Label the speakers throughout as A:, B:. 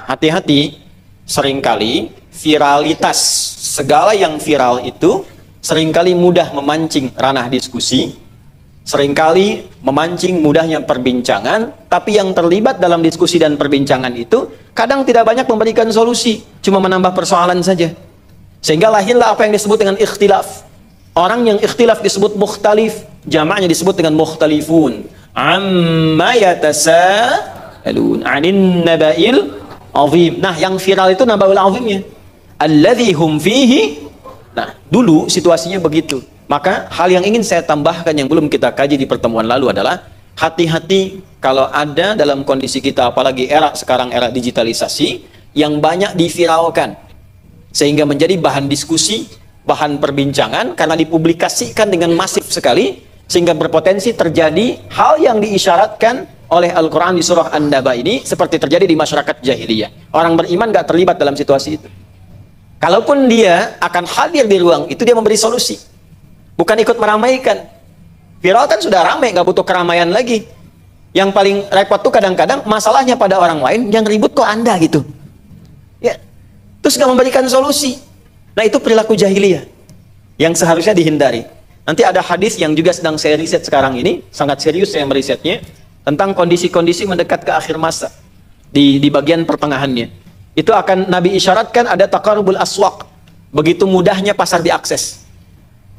A: Maka hati-hati, seringkali viralitas, segala yang viral itu seringkali mudah memancing ranah diskusi, seringkali memancing mudahnya perbincangan, tapi yang terlibat dalam diskusi dan perbincangan itu kadang tidak banyak memberikan solusi, cuma menambah persoalan saja. Sehingga lahirlah apa yang disebut dengan ikhtilaf. Orang yang ikhtilaf disebut mukhtalif, jamaknya disebut dengan mukhtalifun. Amma yatasaalun 'anin naba'il 'azim. Nah, yang viral itu naba'ul 'azimnya. Alladzi hum fihi. Nah, dulu situasinya begitu. Maka hal yang ingin saya tambahkan yang belum kita kaji di pertemuan lalu adalah hati-hati kalau ada dalam kondisi kita, apalagi era sekarang, era digitalisasi, yang banyak diviralkan sehingga menjadi bahan diskusi, bahan perbincangan karena dipublikasikan dengan masif sekali, sehingga berpotensi terjadi hal yang diisyaratkan oleh Al-Quran di surah An-Naba ini seperti terjadi di masyarakat jahiliyah. Orang beriman gak terlibat dalam situasi itu. Kalaupun dia akan hadir di ruang itu, dia memberi solusi, bukan ikut meramaikan. Viral kan sudah ramai, nggak butuh keramaian lagi. Yang paling repot tuh kadang-kadang masalahnya pada orang lain, yang ribut kok Anda gitu. Ya, terus nggak memberikan solusi. Nah, itu perilaku jahiliyah yang seharusnya dihindari. Nanti ada hadis yang juga sedang saya riset sekarang ini, sangat serius saya merisetnya, tentang kondisi-kondisi mendekat ke akhir masa di bagian pertengahannya. Itu akan Nabi isyaratkan ada taqarubul aswaq, begitu mudahnya pasar diakses.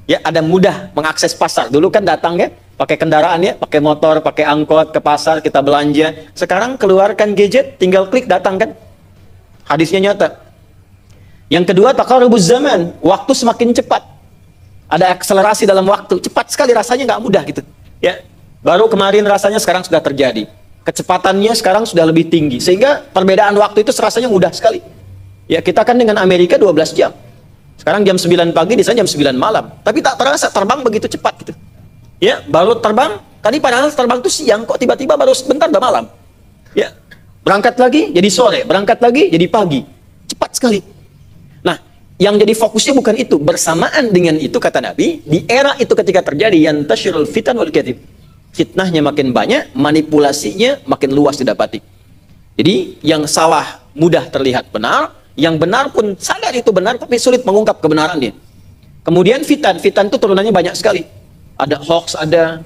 A: Ya, ada mudah mengakses pasar. Dulu kan datang ya, pakai kendaraan ya, pakai motor, pakai angkot ke pasar, kita belanja. Sekarang keluarkan gadget, tinggal klik datang kan. Hadisnya nyata. Yang kedua, taqarubuz zaman, waktu semakin cepat. Ada akselerasi dalam waktu, cepat sekali, rasanya nggak mudah gitu. Ya, baru kemarin rasanya sekarang sudah terjadi. Kecepatannya sekarang sudah lebih tinggi, sehingga perbedaan waktu itu serasanya mudah sekali. Ya, kita kan dengan Amerika 12 jam. Sekarang jam 9 pagi, di sana jam 9 malam. Tapi tak terasa terbang begitu cepat gitu. Ya, baru terbang, tadi padahal terbang itu siang, kok tiba-tiba baru sebentar udah malam. Ya, berangkat lagi jadi sore, berangkat lagi jadi pagi. Cepat sekali. Nah, yang jadi fokusnya bukan itu. Bersamaan dengan itu kata Nabi, di era itu ketika terjadi yantashirul fitan wal kadhib. Fitnahnya makin banyak, manipulasinya makin luas didapati. Jadi yang salah mudah terlihat benar, yang benar pun sadar itu benar tapi sulit mengungkap kebenarannya. Kemudian fitan itu turunannya banyak sekali. Ada hoax, ada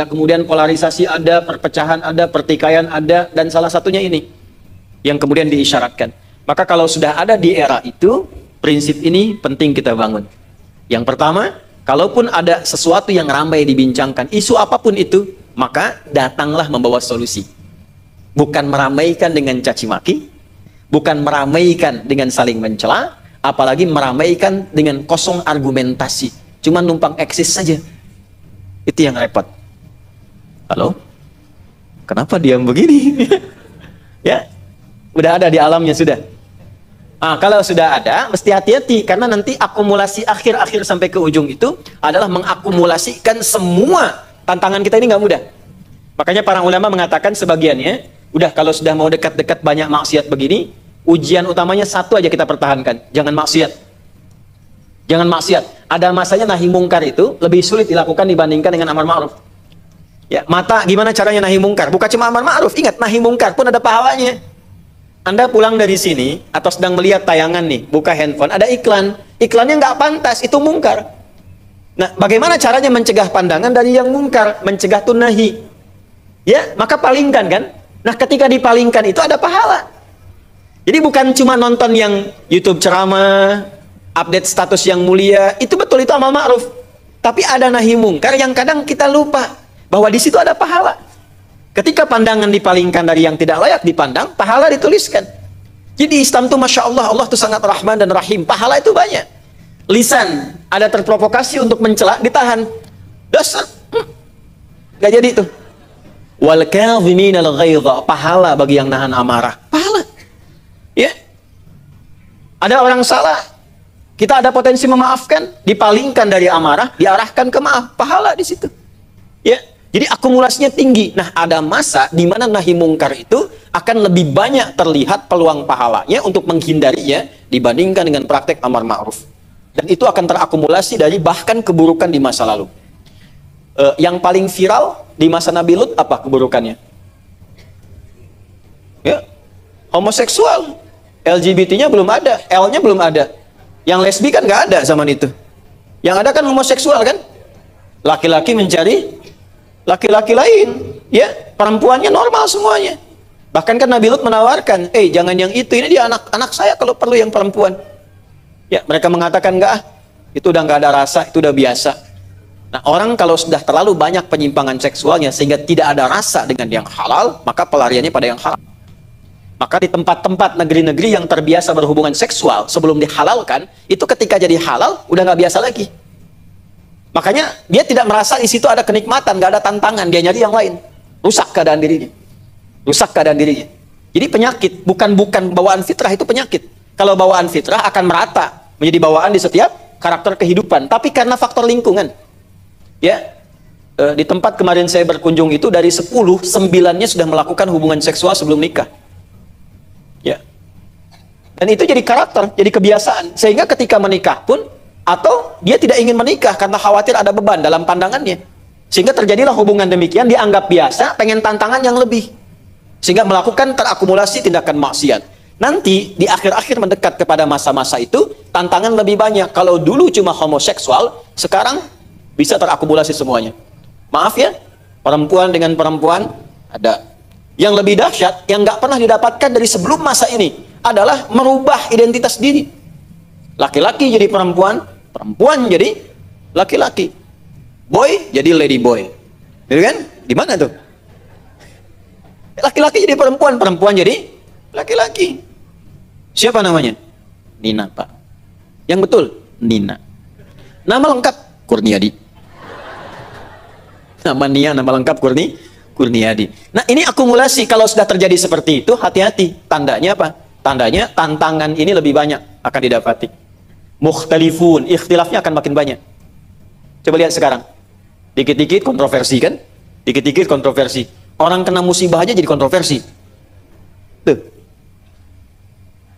A: kemudian polarisasi, ada perpecahan, ada pertikaian, ada, dan salah satunya ini yang kemudian diisyaratkan. Maka kalau sudah ada di era itu, prinsip ini penting kita bangun. Yang pertama, kalaupun ada sesuatu yang ramai dibincangkan, isu apapun itu, maka datanglah membawa solusi. Bukan meramaikan dengan caci maki, bukan meramaikan dengan saling mencela, apalagi meramaikan dengan kosong argumentasi. Cuma numpang eksis saja. Itu yang repot. Halo? Kenapa diam begini? Ya, udah ada di alamnya sudah. Kalau sudah ada, mesti hati-hati, karena nanti akumulasi akhir-akhir sampai ke ujung itu adalah mengakumulasikan semua tantangan kita ini nggak mudah. Makanya para ulama mengatakan sebagiannya, udah kalau sudah mau dekat-dekat banyak maksiat begini, ujian utamanya satu aja kita pertahankan, jangan maksiat. Jangan maksiat. Ada masanya nahi mungkar itu lebih sulit dilakukan dibandingkan dengan amar ma'ruf. Ya, mata gimana caranya nahi mungkar? Bukan cuma amar ma'ruf, ingat nahi mungkar pun ada pahalanya. Anda pulang dari sini atau sedang melihat tayangan nih, buka handphone, ada iklan. Iklannya nggak pantas, itu mungkar. Nah, bagaimana caranya mencegah pandangan dari yang mungkar? Mencegah tuh nahi. Ya, maka palingkan kan? Nah, ketika dipalingkan itu ada pahala. Jadi bukan cuma nonton yang YouTube ceramah, update status yang mulia, itu betul, itu amal ma'ruf. Tapi ada nahi mungkar yang kadang kita lupa bahwa di situ ada pahala. Ketika pandangan dipalingkan dari yang tidak layak dipandang, pahala dituliskan. Jadi Islam itu Masya Allah, Allah itu sangat Rahman dan Rahim. Pahala itu banyak. Lisan, ada terprovokasi untuk mencela, ditahan. Dasar. Gak jadi itu. Wal kadhiminal ghaidha, pahala bagi yang nahan amarah. Pahala. Ya. Ada orang salah, kita ada potensi memaafkan, dipalingkan dari amarah, diarahkan ke maaf. Pahala di situ. Ya. Jadi akumulasinya tinggi. Nah, ada masa di mana nahi mungkar itu akan lebih banyak terlihat peluang pahalanya untuk menghindarinya dibandingkan dengan praktek amar ma'ruf. Dan itu akan terakumulasi dari bahkan keburukan di masa lalu. Yang paling viral di masa Nabi Lut apa keburukannya? Ya, homoseksual. LGBT-nya belum ada, L-nya belum ada. Yang lesbi kan nggak ada zaman itu. Yang ada kan homoseksual kan? Laki-laki mencari laki-laki lain, ya, perempuannya normal semuanya. Bahkan kan Nabi Lut menawarkan, jangan yang itu, ini dia anak saya kalau perlu yang perempuan. Ya, mereka mengatakan enggak, itu udah nggak ada rasa, itu udah biasa. Nah, orang kalau sudah terlalu banyak penyimpangan seksualnya sehingga tidak ada rasa dengan yang halal, maka pelariannya pada yang haram. Maka di tempat-tempat negeri-negeri yang terbiasa berhubungan seksual sebelum dihalalkan, itu ketika jadi halal udah nggak biasa lagi. Makanya dia tidak merasa di situ ada kenikmatan, nggak ada tantangan, dia nyari yang lain. Rusak keadaan dirinya. Rusak keadaan dirinya. Jadi penyakit, bukan bawaan fitrah, itu penyakit. Kalau bawaan fitrah akan merata menjadi bawaan di setiap karakter kehidupan, tapi karena faktor lingkungan. Ya, di tempat kemarin saya berkunjung itu dari 10, 9-nya sudah melakukan hubungan seksual sebelum nikah. Ya. Dan itu jadi karakter, jadi kebiasaan. Sehingga ketika menikah pun, atau dia tidak ingin menikah karena khawatir ada beban dalam pandangannya. Sehingga terjadilah hubungan demikian, dianggap biasa, pengen tantangan yang lebih. Sehingga melakukan terakumulasi tindakan maksiat. Nanti di akhir-akhir mendekat kepada masa-masa itu, tantangan lebih banyak. Kalau dulu cuma homoseksual, sekarang bisa terakumulasi semuanya. Maaf ya, perempuan dengan perempuan ada. Yang lebih dahsyat, yang nggak pernah didapatkan dari sebelum masa ini, adalah merubah identitas diri. Laki-laki jadi perempuan, perempuan jadi laki-laki. Boy jadi lady boy. Gitu kan? Di mana tuh? Laki-laki jadi perempuan, perempuan jadi laki-laki. Siapa namanya? Nina, Pak. Yang betul, Nina. Nama lengkap Kurniadi. Nama Nia, nama lengkap Kurniadi. Nah, ini akumulasi. Kalau sudah terjadi seperti itu, hati-hati. Tandanya apa? Tandanya tantangan ini lebih banyak akan didapati. Mukhtalifun, ikhtilafnya akan makin banyak. Coba lihat sekarang. Dikit-dikit kontroversi kan? Dikit-dikit kontroversi. Orang kena musibah aja jadi kontroversi. Tuh.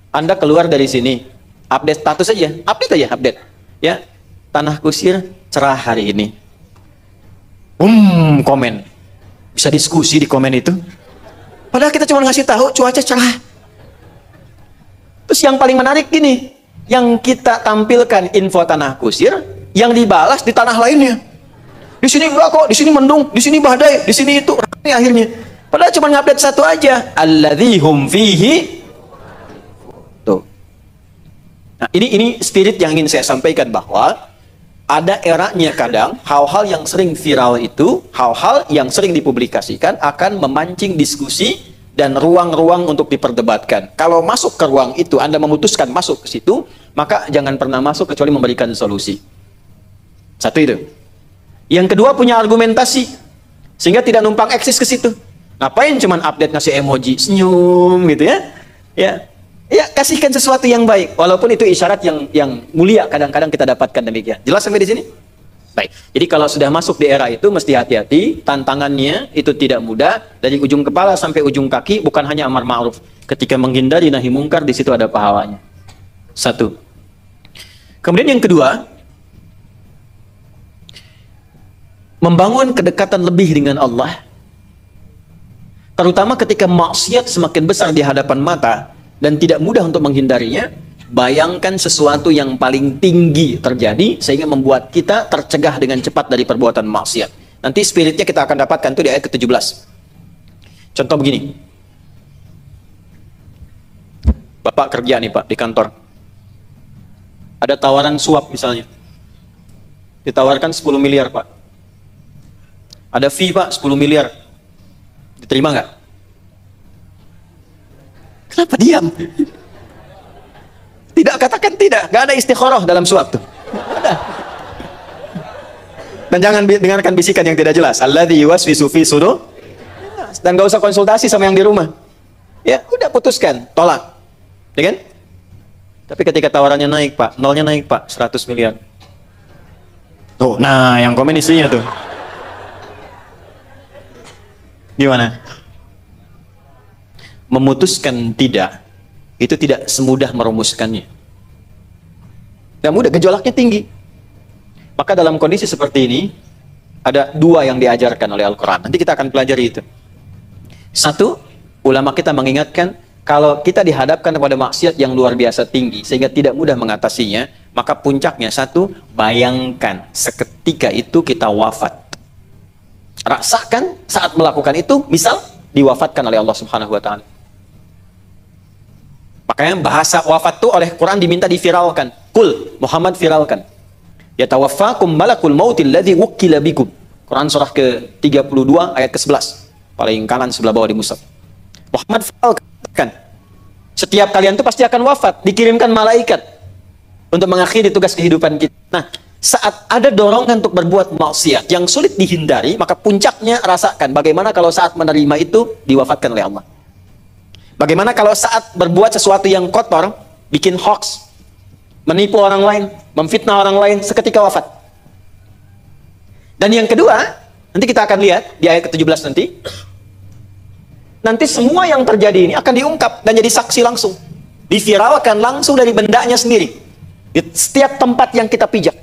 A: Anda keluar dari sini, update status aja, update. Ya, Tanah Kusir cerah hari ini. Komen. Bisa diskusi di komen itu. Padahal kita cuma ngasih tahu cuaca cerah. Terus yang paling menarik gini, yang kita tampilkan info Tanah Kusir, yang dibalas di tanah lainnya. Di sini enggak kok, di sini mendung, di sini badai, di sini itu. Ini akhirnya. Padahal cuma ngupdate satu aja. Alladzi hum fihi. Tuh. Nah, ini spirit yang ingin saya sampaikan, bahwa ada eranya kadang hal-hal yang sering viral itu, hal-hal yang sering dipublikasikan akan memancing diskusi dan ruang-ruang untuk diperdebatkan. Kalau masuk ke ruang itu, Anda memutuskan masuk ke situ, maka jangan pernah masuk kecuali memberikan solusi. Satu itu. Yang kedua, punya argumentasi, sehingga tidak numpang eksis ke situ. Ngapain cuman update ngasih emoji senyum gitu ya? Ya, kasihkan sesuatu yang baik, walaupun itu isyarat yang mulia kadang-kadang kita dapatkan demikian. Jelas sampai di sini? Baik. Jadi kalau sudah masuk di era itu mesti hati-hati, tantangannya itu tidak mudah, dari ujung kepala sampai ujung kaki, bukan hanya amar ma'ruf. Ketika menghindari nahi mungkar, di situ ada pahalanya. Satu. Kemudian yang kedua, membangun kedekatan lebih dengan Allah. Terutama ketika maksiat semakin besar di hadapan mata dan tidak mudah untuk menghindarinya, bayangkan sesuatu yang paling tinggi terjadi sehingga membuat kita tercegah dengan cepat dari perbuatan maksiat. Nanti spiritnya kita akan dapatkan itu di ayat ke-17. Contoh begini. Bapak kerja nih Pak di kantor. Ada tawaran suap misalnya. Ditawarkan 10 miliar Pak. Ada fee Pak 10 miliar. Diterima nggak? Kenapa diam? Tidak, katakan tidak. Nggak ada istikharah dalam suap tuh. Ada. Dan jangan dengarkan bisikan yang tidak jelas. Alladzi yuwaswisu fi sudur. Dan nggak usah konsultasi sama yang di rumah. Ya, udah putuskan, tolak. Ya kan? Tapi ketika tawarannya naik Pak, nolnya naik Pak, 100 miliar. Tuh, nah yang komen istrinya tuh. Gimana? Memutuskan tidak, itu tidak semudah merumuskannya. Tidak mudah, gejolaknya tinggi. Maka dalam kondisi seperti ini, ada dua yang diajarkan oleh Al-Quran. Nanti kita akan pelajari itu. Satu, ulama kita mengingatkan, Kalau kita dihadapkan kepada maksiat yang luar biasa tinggi sehingga tidak mudah mengatasinya, maka puncaknya satu, bayangkan seketika itu kita wafat. Rasakan saat melakukan itu, misal diwafatkan oleh Allah Subhanahu wa taala. Makanya bahasa wafat itu oleh Quran diminta diviralkan. Kul, Muhammad viralkan. Yatawaffakum malakul mautil ladzi wukkila bikum. Quran surah ke-32 ayat ke-11. Paling kanan sebelah bawah di mushaf. Muhammad viralkan. Setiap kalian itu pasti akan wafat, dikirimkan malaikat untuk mengakhiri tugas kehidupan kita. Nah, saat ada dorongan untuk berbuat maksiat yang sulit dihindari, maka puncaknya rasakan bagaimana kalau saat menerima itu diwafatkan oleh Allah. Bagaimana kalau saat berbuat sesuatu yang kotor, bikin hoax, menipu orang lain, memfitnah orang lain, seketika wafat. Dan yang kedua, nanti kita akan lihat di ayat ke-17 nanti. Nanti semua yang terjadi ini akan diungkap dan jadi saksi langsung. Diviralkan langsung dari bendanya sendiri. Di setiap tempat yang kita pijak.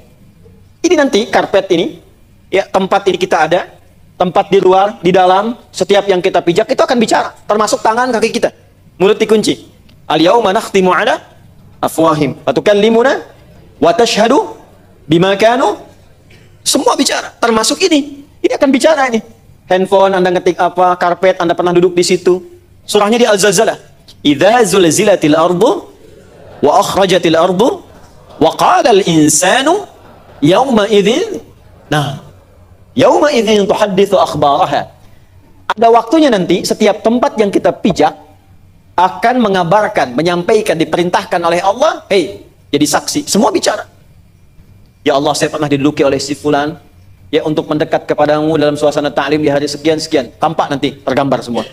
A: Ini nanti karpet ini, ya tempat ini kita ada, tempat di luar, di dalam, setiap yang kita pijak itu akan bicara, termasuk tangan kaki kita. Mulut dikunci. Al-yauma nakhtimu ala afwahim wa tukallimuna wa tashhadu bima kanu. Semua bicara, termasuk ini. Ini akan bicara ini. Handphone Anda ngetik apa, karpet Anda pernah duduk di situ. Surahnya di Al-Zalzalah. Idza zulzilatil ardu wa akhrajatil ardu wa qala al-insanu yauma idzin. Nah, yauma idzin tuhadditsu akhbaraha. Ada waktunya nanti setiap tempat yang kita pijak akan mengabarkan, menyampaikan, diperintahkan oleh Allah, hey, jadi saksi. Semua bicara. Ya Allah, saya pernah diduduki oleh si fulan, ya untuk mendekat kepadamu dalam suasana ta'lim di hari sekian-sekian. Tampak nanti, tergambar semua.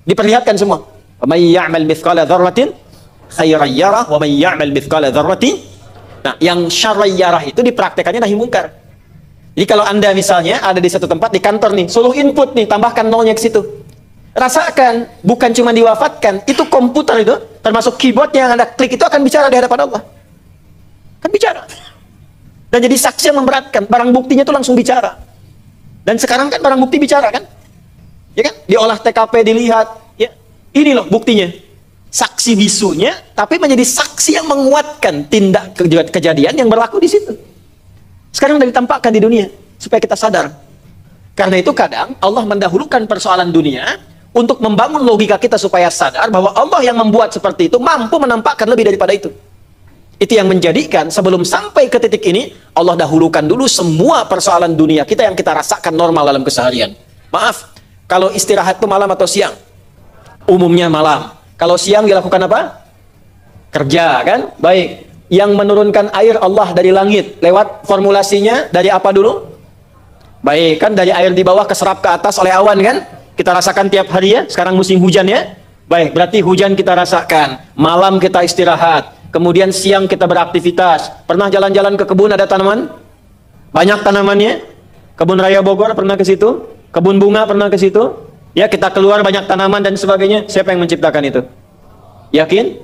A: Diperlihatkan semua. Wa may ya'mal mithqala dzarratin khairan yarah wa may ya'mal mithqala dzarratin. Nah, yang syarran yarah itu dipraktekannya nahi mungkar. Jadi kalau Anda misalnya ada di satu tempat di kantor nih, suruh input nih, tambahkan nolnya ke situ. Rasakan, bukan cuma diwafatkan, itu komputer itu, termasuk keyboard yang Anda klik itu akan bicara di hadapan Allah. Kan bicara. Dan jadi saksi yang memberatkan, barang buktinya itu langsung bicara. Dan sekarang kan barang bukti bicara kan? Ya kan? Diolah TKP, dilihat, ya. Ini loh buktinya. Saksi bisunya, tapi menjadi saksi yang menguatkan tindak kejadian yang berlaku di situ. Sekarang sudah ditampakkan di dunia, supaya kita sadar. Karena itu kadang Allah mendahulukan persoalan dunia untuk membangun logika kita supaya sadar bahwa Allah yang membuat seperti itu mampu menampakkan lebih daripada itu. Itu yang menjadikan sebelum sampai ke titik ini, Allah dahulukan dulu semua persoalan dunia kita yang kita rasakan normal dalam keseharian. Maaf, kalau istirahat itu malam atau siang? Umumnya malam. Kalau siang dilakukan apa? Kerja, kan? Baik. Yang menurunkan air Allah dari langit, lewat formulasinya dari apa dulu? Baik, kan dari air di bawah keserap ke atas oleh awan, kan? Kita rasakan tiap hari ya, sekarang musim hujan ya. Baik, berarti hujan kita rasakan. Malam kita istirahat. Kemudian siang kita beraktivitas. Pernah jalan-jalan ke kebun, ada tanaman? Banyak tanamannya. Kebun Raya Bogor pernah ke situ? Kebun bunga pernah ke situ? Ya, kita keluar banyak tanaman dan sebagainya. Siapa yang menciptakan itu? Yakin?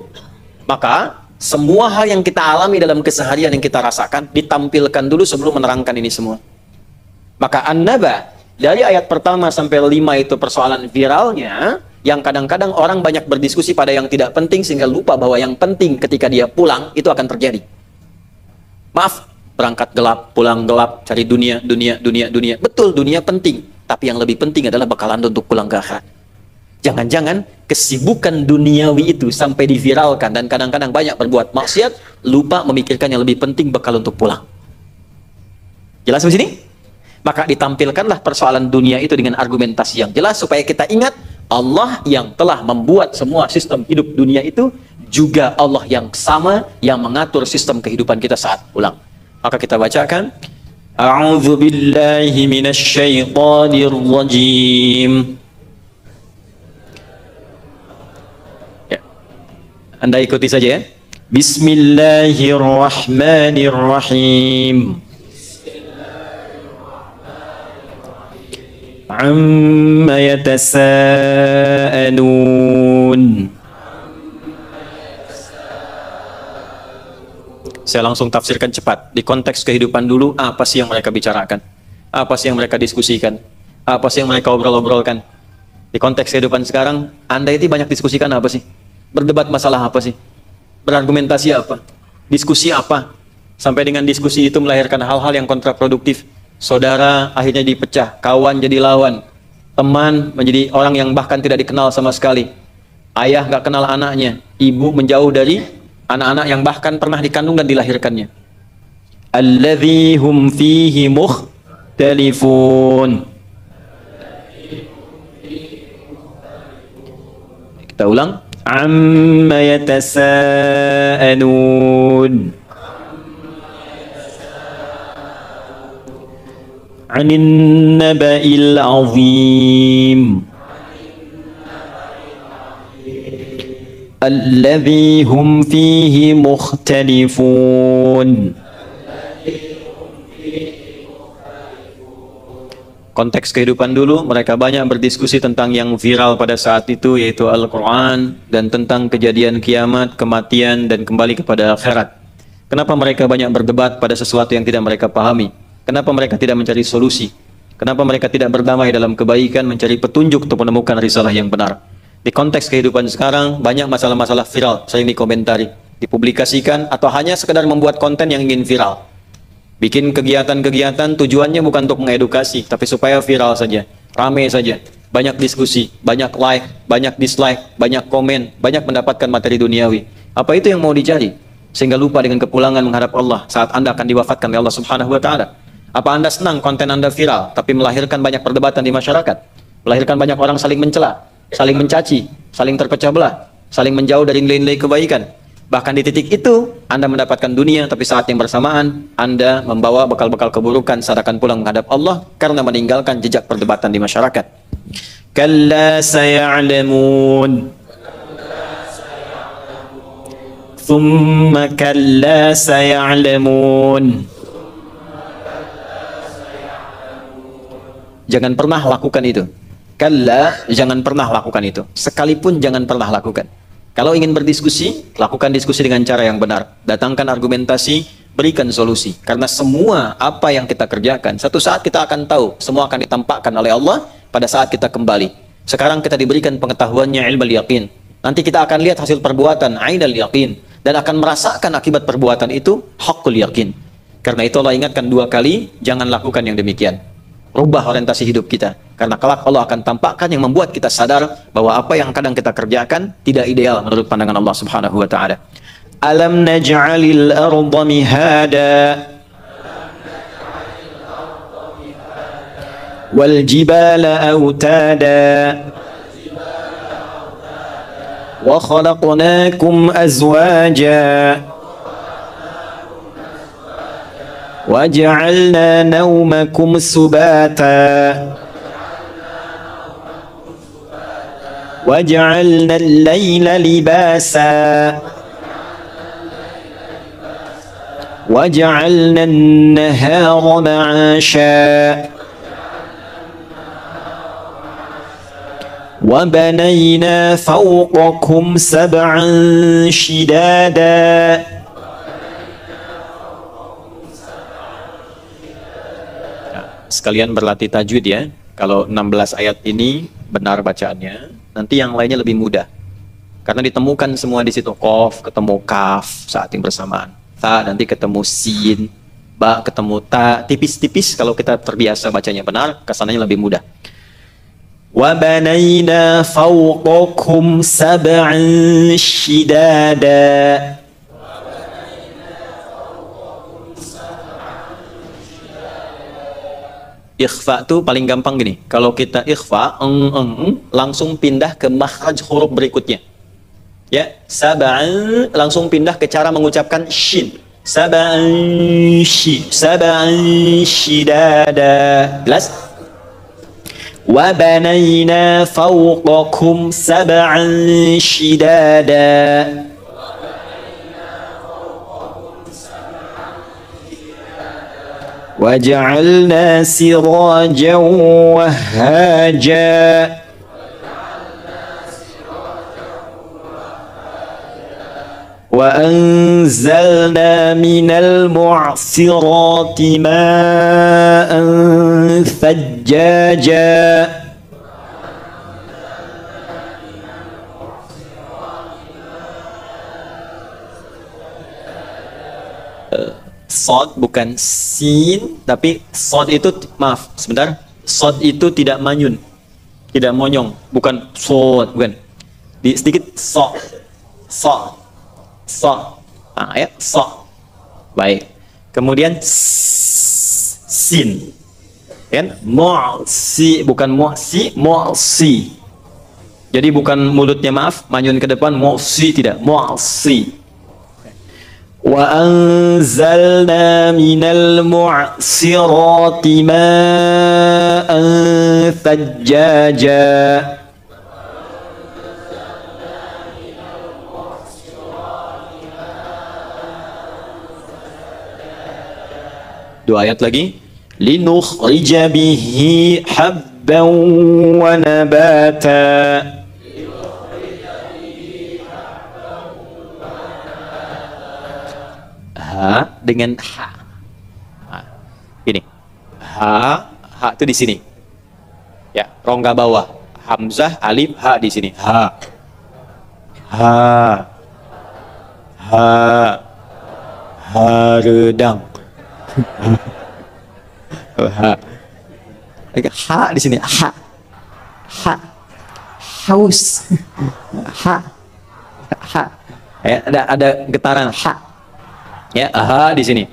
A: Maka semua hal yang kita alami dalam keseharian yang kita rasakan ditampilkan dulu sebelum menerangkan ini semua. Maka An-Naba dari ayat pertama sampai 5 itu persoalan viralnya, yang kadang-kadang orang banyak berdiskusi pada yang tidak penting sehingga lupa bahwa yang penting ketika dia pulang itu akan terjadi. Maaf, berangkat gelap, pulang gelap, cari dunia. Betul, dunia penting, tapi yang lebih penting adalah bekal Anda untuk pulang ke akhirat. Jangan-jangan kesibukan duniawi itu sampai diviralkan dan kadang-kadang banyak berbuat maksiat, lupa memikirkan yang lebih penting bekal untuk pulang. Jelas di sini? Maka ditampilkanlah persoalan dunia itu dengan argumentasi yang jelas supaya kita ingat Allah yang telah membuat semua sistem hidup dunia itu juga Allah yang sama yang mengatur sistem kehidupan kita saat pulang. Maka kita bacakan A'udzu billahi minasyaitonir rajim. Ya. Anda ikuti saja ya. Bismillahirrahmanirrahim. Amma yatasaalun. Saya langsung tafsirkan cepat. Di konteks kehidupan dulu, apa sih yang mereka bicarakan? Apa sih yang mereka diskusikan? Apa sih yang mereka obrol-obrolkan? Di konteks kehidupan sekarang, Anda itu banyak diskusikan apa sih? Berdebat masalah apa sih? Berargumentasi apa? Diskusi apa? Sampai dengan diskusi itu melahirkan hal-hal yang kontraproduktif. Saudara akhirnya dipecah, kawan jadi lawan, teman menjadi orang yang bahkan tidak dikenal sama sekali. Ayah nggak kenal anaknya, ibu menjauh dari anak-anak yang bahkan pernah dikandung dan dilahirkannya. Alladzi hum fihi mukhtalifun. Kita ulang. Amma yatasaalun. Anin naba'il azim. Alladzi hum fihi mukhtalifun. Konteks kehidupan dulu, mereka banyak berdiskusi tentang yang viral pada saat itu, yaitu Al-Quran, dan tentang kejadian kiamat, kematian, dan kembali kepada akhirat. Kenapa mereka banyak berdebat pada sesuatu yang tidak mereka pahami? Kenapa mereka tidak mencari solusi? Kenapa mereka tidak berdamai dalam kebaikan, mencari petunjuk untuk menemukan risalah yang benar? Di konteks kehidupan sekarang, banyak masalah-masalah viral, sering dikomentari, dipublikasikan, atau hanya sekedar membuat konten yang ingin viral. Bikin kegiatan-kegiatan tujuannya bukan untuk mengedukasi, tapi supaya viral saja, rame saja, banyak diskusi, banyak like, banyak dislike, banyak komen, banyak mendapatkan materi duniawi. Apa itu yang mau dicari? Sehingga lupa dengan kepulangan menghadap Allah saat Anda akan diwafatkan oleh Allah Subhanahu wa Ta'ala. Apa Anda senang konten Anda viral, tapi melahirkan banyak perdebatan di masyarakat, melahirkan banyak orang saling mencela, saling mencaci, saling terpecah belah, saling menjauh dari nilai-nilai kebaikan? Bahkan di titik itu, Anda mendapatkan dunia, tapi saat yang bersamaan, Anda membawa bekal-bekal keburukan saat akan pulang menghadap Allah karena meninggalkan jejak perdebatan di masyarakat. Kalla saya'lamun. Thumma kalla saya'lamun. Jangan pernah lakukan itu. Kalla, jangan pernah lakukan itu. Sekalipun jangan pernah lakukan. Kalau ingin berdiskusi, lakukan diskusi dengan cara yang benar. Datangkan argumentasi, berikan solusi. Karena semua apa yang kita kerjakan, satu saat kita akan tahu, semua akan ditampakkan oleh Allah pada saat kita kembali. Sekarang kita diberikan pengetahuannya ilmu yaqin. Nanti kita akan lihat hasil perbuatan, ainal yaqin. Dan akan merasakan akibat perbuatan itu, haqqul yaqin. Karena itu Allah ingatkan 2 kali, jangan lakukan yang demikian. Rubah orientasi hidup kita. Karena kelak Allah akan tampakkan yang membuat kita sadar bahwa apa yang kadang kita kerjakan tidak ideal menurut pandangan Allah Subhanahu wa Ta'ala. Alam naj'alil arda mihada wal jibala autada wa khalaqnakum azwaja وَجَعَلْنَا نَوْمَكُمْ سُبَاتًا وَجَعَلْنَا اللَّيْلَ لِبَاسًا وَجَعَلْنَا النَّهَارَ مَعَاشًا وَبَنَيْنَا فَوْقَكُمْ سَبْعًا شِدَادًا. Sekalian berlatih tajwid ya. Kalau 16 ayat ini benar bacaannya, nanti yang lainnya lebih mudah. Karena ditemukan semua di situ. Qaf ketemu kaf saat yang bersamaan. Ta nanti ketemu sin, ba ketemu ta, tipis-tipis. Kalau kita terbiasa bacanya benar, kesananya lebih mudah. Wa banayna fawqakum sab'an shidada. Ikhfa tuh paling gampang gini. Kalau kita ikhfa, langsung pindah ke makhraj huruf berikutnya. Ya, sab'an langsung pindah ke cara mengucapkan shin. Sab'an shidada. Jelas? Wa banayna fawqakum sab'an shidada. وَجَعَلْنَا سِرَاجًا وَهَّاجًا وَأَنزَلْنَا مِنَ الْمُعْصِرَاتِ مَاءً ثَجَّاجًا sod bukan sin, tapi sod itu maaf sebentar, sod itu tidak manyun, tidak monyong, bukan sod, bukan. Sedikit so, nah, ya so, baik. Kemudian sin, kan? Mu'si bukan mu'si, mu'si. Jadi bukan mulutnya maaf, manyun ke depan, mu'si tidak, mu'si. Wa anzalna minal mu'sirati ma'an thajjaja. Dua ayat lagi. Linukhrija bihi habban wa nabata. Ha dengan ha. Ini. Ha itu di sini. Ya, rongga bawah. Hamzah, alif, ha di sini. Ha. Redang. Ha. Ha di sini. Ha. Haus. Ha. Ya, ada getaran ha. Ya, aha di sini.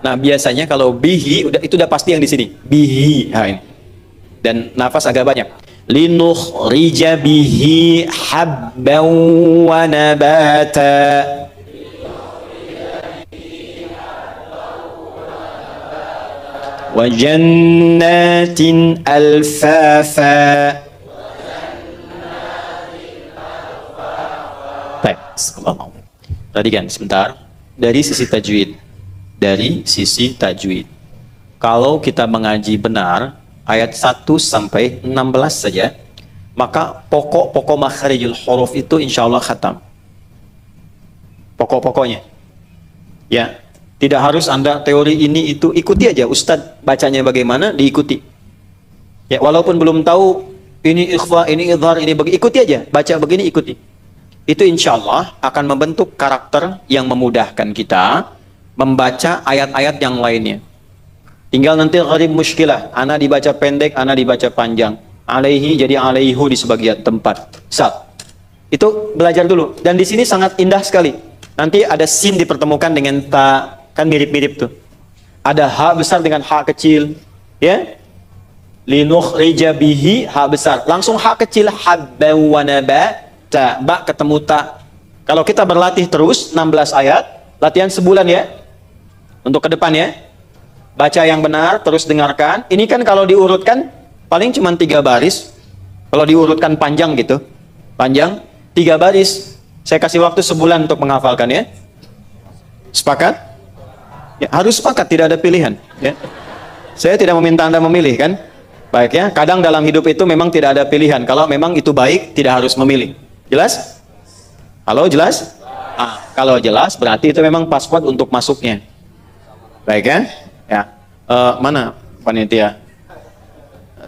A: Nah, biasanya kalau bihi itu udah pasti yang di sini. Bihi. Ha, ini. Dan nafas agak banyak. Linukhrija bihi habban wa nabata. Wa jannatin alfafa. Baik, perhatikan sebentar. Dari sisi tajwid, kalau kita mengaji benar ayat 1 sampai 16 saja, maka pokok-pokok makharijul huruf itu insya Allah khatam. Pokok-pokoknya ya, tidak harus Anda teori ini itu, ikuti aja Ustadz bacanya bagaimana, diikuti ya, walaupun belum tahu ini ikhfa, ini idhar, ini ikuti aja, baca begini ikuti. Itu insya Allah akan membentuk karakter yang memudahkan kita membaca ayat-ayat yang lainnya. Tinggal nanti gharib muskilah, ana dibaca pendek, ana dibaca panjang, alaihi jadi alaihu di sebagian tempat. Itu belajar dulu. Dan di sini sangat indah sekali. Nanti ada sin dipertemukan dengan ta, kan mirip-mirip tuh. Ada ha besar dengan ha kecil, ya. Linukhrija bihi, ha besar, langsung ha kecil, habban wa nabata. Ba ketemu ta. Kalau kita berlatih terus 16 ayat, latihan sebulan ya, untuk ke depan ya, baca yang benar, terus dengarkan. Ini kan kalau diurutkan paling cuma 3 baris. Kalau diurutkan panjang gitu, panjang 3 baris. Saya kasih waktu sebulan untuk menghafalkan ya. Sepakat? Ya, harus sepakat, tidak ada pilihan ya. Saya tidak meminta Anda memilih kan. Baik ya, kadang dalam hidup itu memang tidak ada pilihan. Kalau memang itu baik, tidak harus memilih. Jelas? Halo, jelas? Kalau jelas berarti itu memang password untuk masuknya. Baik ya? Ya. Mana panitia?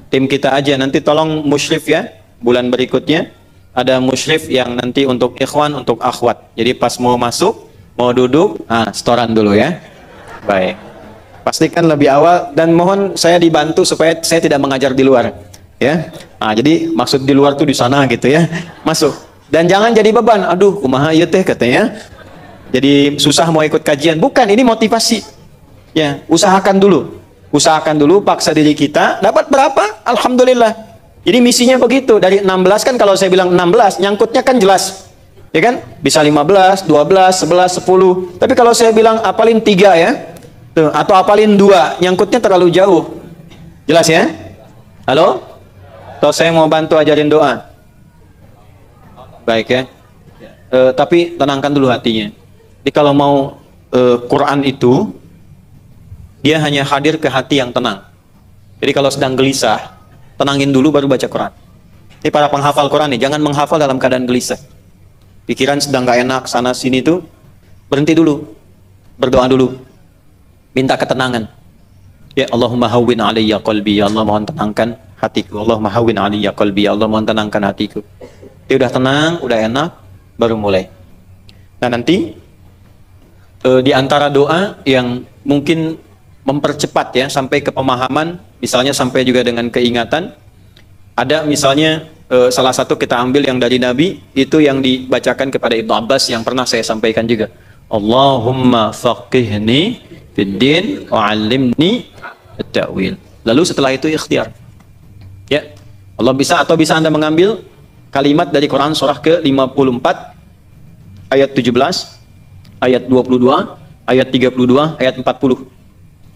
A: Tim kita aja nanti tolong musyrif ya. Bulan berikutnya ada musyrif yang nanti untuk ikhwan, untuk akhwat. Jadi pas mau masuk, mau duduk, setoran dulu ya. Baik. Pastikan lebih awal dan mohon saya dibantu supaya saya tidak mengajar di luar. Ya. Jadi maksud di luar tuh di sana gitu ya. Masuk. Dan jangan jadi beban, aduh kumaha ieu teh katanya. Jadi susah mau ikut kajian. Bukan, ini motivasi. Ya, usahakan dulu. Usahakan dulu, paksa diri kita. Dapat berapa? Alhamdulillah. Jadi misinya begitu. Dari 16 kan kalau saya bilang 16, nyangkutnya kan jelas. Ya kan? Bisa 15, 12, 11, 10. Tapi kalau saya bilang apalin 3 ya. Tuh, atau apalin 2, nyangkutnya terlalu jauh. Jelas ya? Halo? Atau saya mau bantu ajarin doa? Baik ya. Tapi tenangkan dulu hatinya. Jadi kalau mau Quran itu dia hanya hadir ke hati yang tenang. Jadi kalau sedang gelisah, tenangin dulu baru baca Quran. Ini para penghafal Quran nih, jangan menghafal dalam keadaan gelisah. Pikiran sedang gak enak sana sini tuh, berhenti dulu. Berdoa dulu. Minta ketenangan. Ya Allahumma hawwin alayya qalbi, ya Allah mohon tenangkan hatiku. Allahumma hawwin alayya qalbi, ya Allah mohon tenangkan hatiku. Dia udah tenang, udah enak, baru mulai. Nah nanti di antara doa yang mungkin mempercepat ya sampai ke pemahaman, misalnya sampai juga dengan keingatan. Ada misalnya salah satu kita ambil yang dari Nabi, itu yang dibacakan kepada Ibnu Abbas yang pernah saya sampaikan juga. Allahumma faqihni fid din wa 'allimni at-ta'wil. Lalu setelah itu ikhtiar. Ya. Allah bisa, atau bisa Anda mengambil kalimat dari Quran surah ke-54 ayat 17, ayat 22, ayat 32, ayat 40.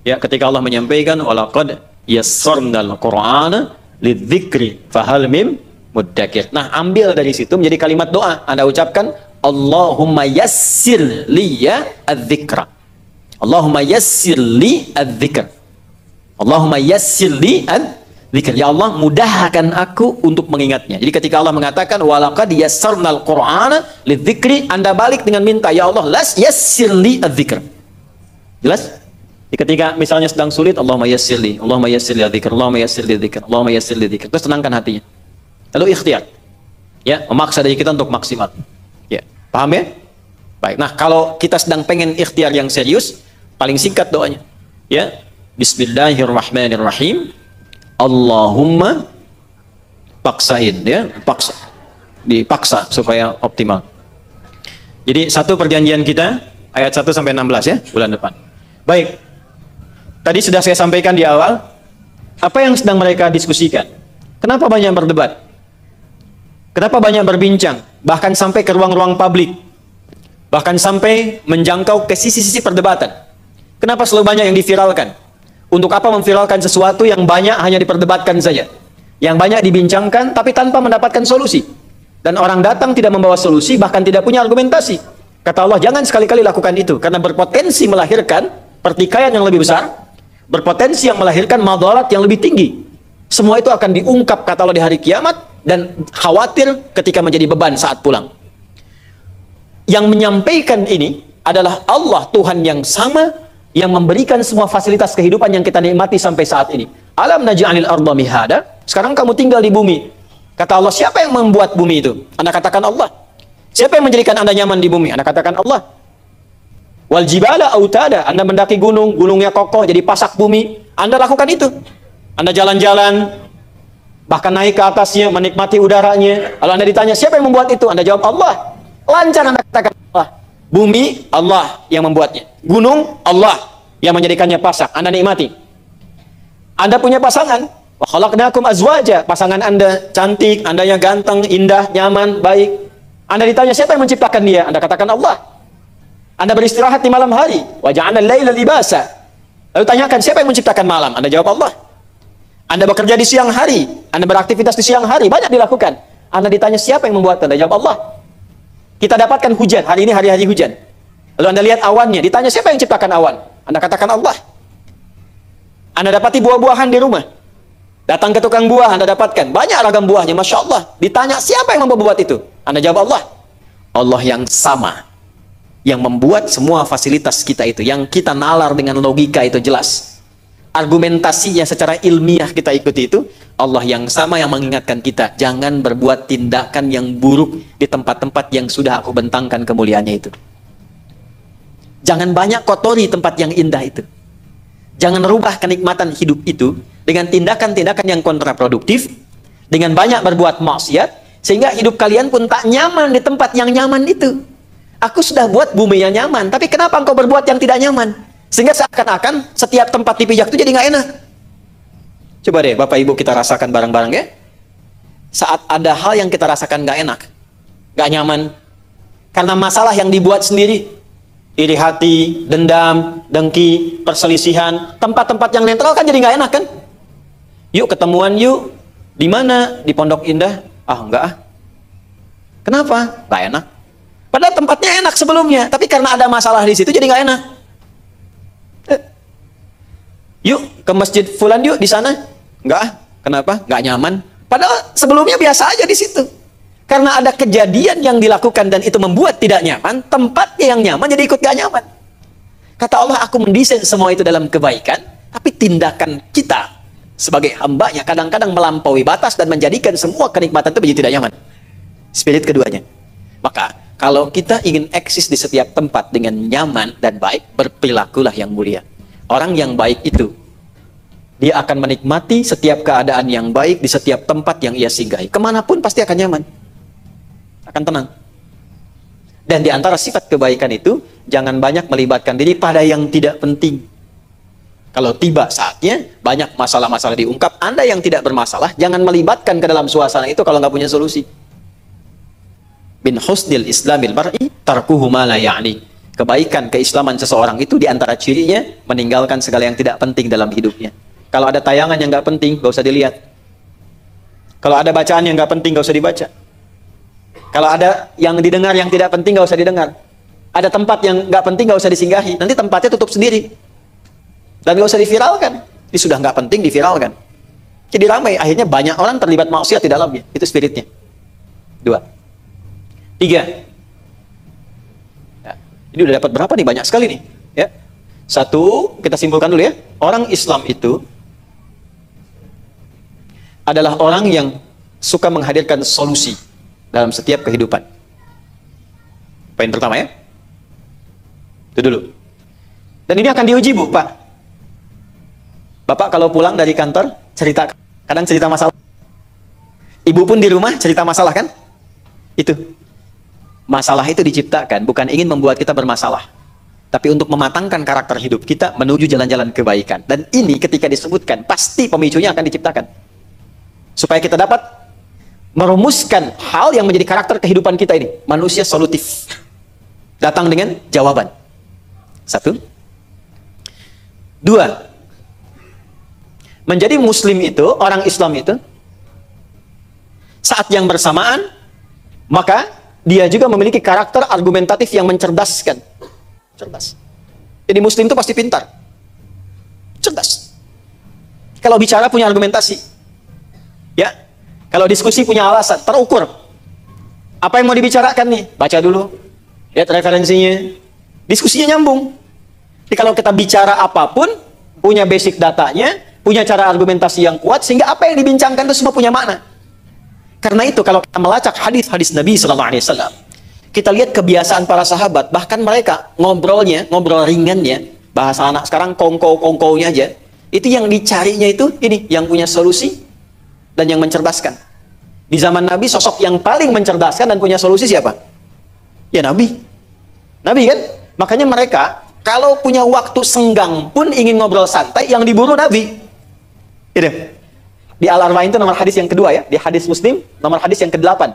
A: Ya, ketika Allah menyampaikan walaqad yassarnal Qur'ana lidzikri fahal mim muddakir. Nah, ambil dari situ menjadi kalimat doa. Anda ucapkan Allahumma yassir li ya adzikra. Allahumma yassir li adzikr. Allahumma yassir li adzikr. Ya Allah, mudahkan aku untuk mengingatnya. Jadi ketika Allah mengatakan walaqad yassarnal Qur'ana lidzikri, Anda balik dengan minta, ya Allah, yassir li adzikr. Jelas? Ketika misalnya sedang sulit, Allahumma yassir li adzikr, Allahumma yassir li adzikr, Allahumma yassir li adzikr. Terus tenangkan hatinya. Lalu ikhtiar. Ya, memaksa diri kita untuk maksimal. Ya, paham ya? Baik. Nah, kalau kita sedang pengen ikhtiar yang serius, paling singkat doanya. Ya, Bismillahirrahmanirrahim. Allahumma paksain, ya, paksa. Dipaksa supaya optimal. Jadi satu perjanjian kita ayat 1 sampai 16 ya, bulan depan. Baik. Tadi sudah saya sampaikan di awal, apa yang sedang mereka diskusikan? Kenapa banyak berdebat? Kenapa banyak berbincang? Bahkan sampai ke ruang-ruang publik. Bahkan sampai menjangkau ke sisi-sisi perdebatan. Kenapa selalu banyak yang diviralkan? Untuk apa memviralkan sesuatu yang banyak hanya diperdebatkan saja? Yang banyak dibincangkan tapi tanpa mendapatkan solusi. Dan orang datang tidak membawa solusi, bahkan tidak punya argumentasi. Kata Allah, jangan sekali-kali lakukan itu, karena berpotensi melahirkan pertikaian yang lebih besar, berpotensi yang melahirkan madarat yang lebih tinggi. Semua itu akan diungkap, kata Allah, di hari kiamat, dan khawatir ketika menjadi beban saat pulang. Yang menyampaikan ini adalah Allah, Tuhan yang sama, yang memberikan semua fasilitas kehidupan yang kita nikmati sampai saat ini. Alam naj'alil arda mihada. Sekarang kamu tinggal di bumi. Kata Allah, siapa yang membuat bumi itu? Anda katakan Allah. Siapa yang menjadikan Anda nyaman di bumi? Anda katakan Allah. Wal jibala autada. Anda mendaki gunung, gunungnya kokoh jadi pasak bumi. Anda lakukan itu. Anda jalan-jalan, bahkan naik ke atasnya, menikmati udaranya. Kalau Anda ditanya, siapa yang membuat itu? Anda jawab Allah. Lancar Anda katakan Allah. Bumi, Allah yang membuatnya. Gunung, Allah yang menjadikannya pasak. Anda nikmati. Anda punya pasangan. Wa khalaqnakum azwaja. Pasangan Anda cantik, Andanya ganteng, indah, nyaman, baik. Anda ditanya, siapa yang menciptakan dia? Anda katakan Allah. Anda beristirahat di malam hari. Wa ja'alna al-laila libasa. Lalu tanyakan, siapa yang menciptakan malam? Anda jawab Allah. Anda bekerja di siang hari, Anda beraktivitas di siang hari, banyak dilakukan. Anda ditanya, siapa yang membuat? Anda jawab Allah. Kita dapatkan hujan, hari ini hari-hari hujan. Lalu Anda lihat awannya, ditanya, siapa yang ciptakan awan? Anda katakan Allah. Anda dapati buah-buahan di rumah. Datang ke tukang buah, Anda dapatkan banyak ragam buahnya, Masya Allah. Ditanya, siapa yang membuat itu? Anda jawab Allah. Allah yang sama, yang membuat semua fasilitas kita itu, yang kita nalar dengan logika itu jelas. Argumentasinya secara ilmiah kita ikuti itu. Allah yang sama yang mengingatkan kita, jangan berbuat tindakan yang buruk di tempat-tempat yang sudah aku bentangkan kemuliaannya itu. Jangan banyak kotori tempat yang indah itu. Jangan rubah kenikmatan hidup itu dengan tindakan-tindakan yang kontraproduktif, dengan banyak berbuat maksiat, sehingga hidup kalian pun tak nyaman di tempat yang nyaman itu. Aku sudah buat bumi yang nyaman, tapi kenapa engkau berbuat yang tidak nyaman? Sehingga seakan-akan setiap tempat dipijak itu jadi nggak enak. Coba deh Bapak Ibu kita rasakan bareng-bareng ya. Saat ada hal yang kita rasakan nggak enak, nggak nyaman, karena masalah yang dibuat sendiri, iri hati, dendam, dengki, perselisihan, tempat-tempat yang netral kan jadi nggak enak kan? Yuk ketemuan yuk. Di mana? Di Pondok Indah? Ah enggak ah. Kenapa? Nggak enak. Padahal tempatnya enak sebelumnya, tapi karena ada masalah di situ jadi nggak enak. Yuk ke masjid fulan yuk di sana. Enggak ah. Kenapa? Nggak nyaman. Padahal sebelumnya biasa aja di situ. Karena ada kejadian yang dilakukan dan itu membuat tidak nyaman, tempatnya yang nyaman jadi ikut gak nyaman. Kata Allah, aku mendesain semua itu dalam kebaikan, tapi tindakan kita sebagai hambanya kadang-kadang melampaui batas dan menjadikan semua kenikmatan itu menjadi tidak nyaman. Spirit keduanya. Maka kalau kita ingin eksis di setiap tempat dengan nyaman dan baik, berperilakulah yang mulia. Orang yang baik itu, dia akan menikmati setiap keadaan yang baik di setiap tempat yang ia singgahi. Kemanapun pasti akan nyaman, akan tenang. Dan di antara sifat kebaikan itu, jangan banyak melibatkan diri pada yang tidak penting. Kalau tiba saatnya, banyak masalah-masalah diungkap, Anda yang tidak bermasalah, jangan melibatkan ke dalam suasana itu kalau nggak punya solusi. Bin husnil islamil mar'i tarkuhu ma la ya'ni. Kebaikan, keislaman seseorang itu diantara cirinya meninggalkan segala yang tidak penting dalam hidupnya. Kalau ada tayangan yang nggak penting, nggak usah dilihat. Kalau ada bacaan yang nggak penting, nggak usah dibaca. Kalau ada yang didengar yang tidak penting, nggak usah didengar. Ada tempat yang nggak penting, nggak usah disinggahi. Nanti tempatnya tutup sendiri. Dan nggak usah diviralkan. Ini sudah nggak penting diviralkan. Jadi ramai, akhirnya banyak orang terlibat maksiat di dalamnya. Itu spiritnya. 2. 3. Ini udah dapat berapa nih? Banyak sekali nih. Ya. 1, kita simpulkan dulu ya. Orang Islam itu adalah orang yang suka menghadirkan solusi dalam setiap kehidupan. Poin pertama ya. Itu dulu. Dan ini akan diuji, Bu, Pak. Bapak kalau pulang dari kantor, kadang cerita masalah. Ibu pun di rumah cerita masalah kan? Itu. Masalah itu diciptakan bukan ingin membuat kita bermasalah, tapi untuk mematangkan karakter hidup kita menuju jalan-jalan kebaikan. Dan ini ketika disebutkan, pasti pemicunya akan diciptakan. Supaya kita dapat merumuskan hal yang menjadi karakter kehidupan kita ini. Manusia solutif. Datang dengan jawaban. 1. 2. Menjadi muslim itu, orang Islam itu, saat yang bersamaan, maka dia juga memiliki karakter argumentatif yang mencerdaskan. Cerdas. Jadi muslim itu pasti pintar. Cerdas. Kalau bicara punya argumentasi. Ya. Kalau diskusi punya alasan, terukur. Apa yang mau dibicarakan nih? Baca dulu. Lihat referensinya. Diskusinya nyambung. Jadi kalau kita bicara apapun, punya basic datanya, punya cara argumentasi yang kuat, sehingga apa yang dibincangkan itu semua punya makna. Karena itu kalau kita melacak hadis-hadis Nabi SAW, kita lihat kebiasaan para sahabat, bahkan mereka ngobrol ringannya, bahasa anak sekarang kongkow-kongkownya aja, itu yang dicarinya itu ini, yang punya solusi dan yang mencerdaskan. Di zaman Nabi, sosok yang paling mencerdaskan dan punya solusi siapa? Ya Nabi. Nabi kan? Makanya mereka kalau punya waktu senggang pun ingin ngobrol santai, yang diburu Nabi. Gitu. Di Al-Arba'in itu nomor hadis yang kedua ya. Di hadis Muslim nomor hadis yang ke-8.